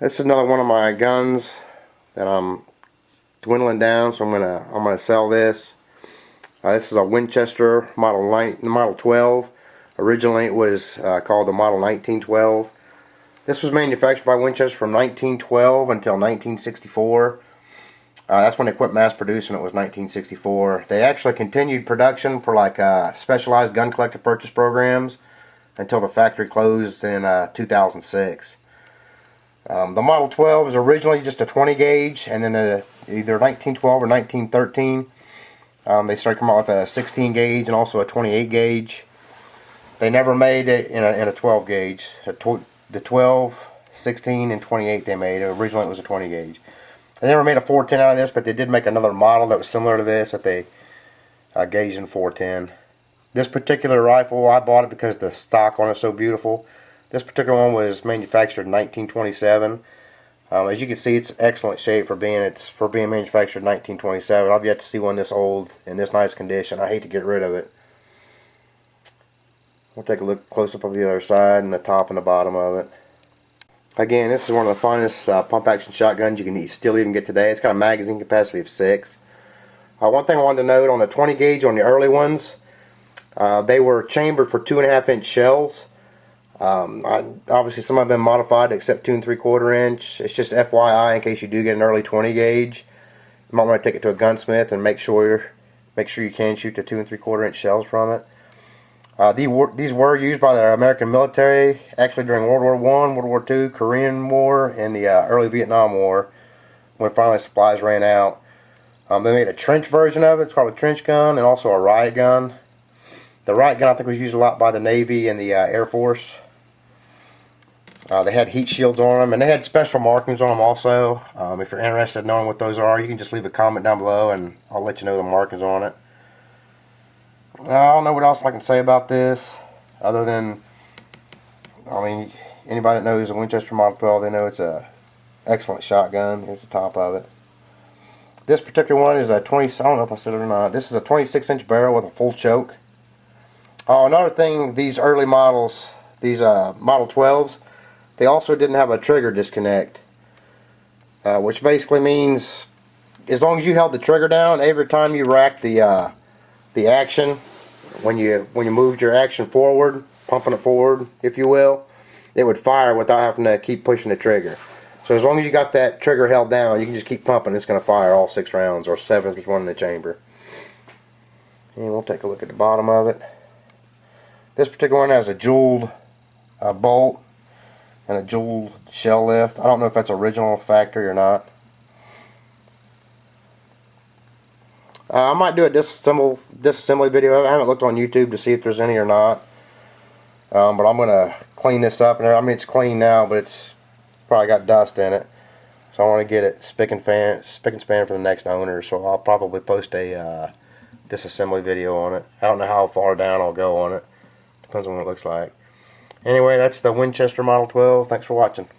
This is another one of my guns that I'm dwindling down, so I'm gonna sell this. This is a Winchester Model 12. Originally it was called the Model 1912. This was manufactured by Winchester from 1912 until 1964. That's when they quit mass producing. It was 1964. They actually continued production for like specialized gun collector purchase programs until the factory closed in 2006. The Model 12 is originally just a 20 gauge, and then either 1912 or 1913 they started coming out with a 16 gauge and also a 28 gauge. They never made it in a 12 gauge. The 12, 16, and 28 they made. Originally it was a 20 gauge. They never made a 410 out of this, but they did make another model that was similar to this that they gauged in 410. This particular rifle, I bought it because the stock on it is so beautiful. This particular one was manufactured in 1927. As you can see, it's excellent shape for being manufactured in 1927. I've yet to see one this old in this nice condition. I hate to get rid of it. We'll take a look close up of the other side and the top and the bottom of it. Again, this is one of the finest pump action shotguns you can still even get today. It's got a magazine capacity of 6. One thing I wanted to note on the 20 gauge on the early ones, they were chambered for 2.5-inch shells. Obviously some have been modified to accept 2 3/4 inch. It's just FYI in case you do get an early 20 gauge. You might want to take it to a gunsmith and make sure you can shoot the 2 3/4 inch shells from it. These were used by the American military actually during World War I, World War II, Korean War, and the early Vietnam War, when finally supplies ran out. They made a trench version of it. It's called a trench gun, and also a riot gun. The riot gun I think was used a lot by the Navy and the Air Force. They had heat shields on them, and they had special markings on them also. If you're interested in knowing what those are, you can just leave a comment down below and I'll let you know the markings on it. I don't know what else I can say about this other than, I mean, anybody that knows a Winchester Model 12, they know it's a excellent shotgun. Here's the top of it. This particular one is a I don't know if I said it or not, this is a 26-inch barrel with a full choke. Oh, another thing, these early models, these Model 12s, they also didn't have a trigger disconnect, which basically means as long as you held the trigger down, every time you racked the action, when you moved your action forward, pumping it forward, if you will, it would fire without having to keep pushing the trigger. So as long as you got that trigger held down, you can just keep pumping. It's going to fire all 6 rounds, or 7 if there's one in the chamber. And we'll take a look at the bottom of it. This particular one has a jeweled bolt and a jeweled shell lift. I don't know if that's original factory or not. I might do a disassembly video. I haven't looked on YouTube to see if there's any or not. But I'm going to clean this up. I mean, it's clean now, but it's probably got dust in it. So I want to get it spick and span for the next owner. So I'll probably post a disassembly video on it. I don't know how far down I'll go on it. Depends on what it looks like. Anyway, that's the Winchester Model 12. Thanks for watching.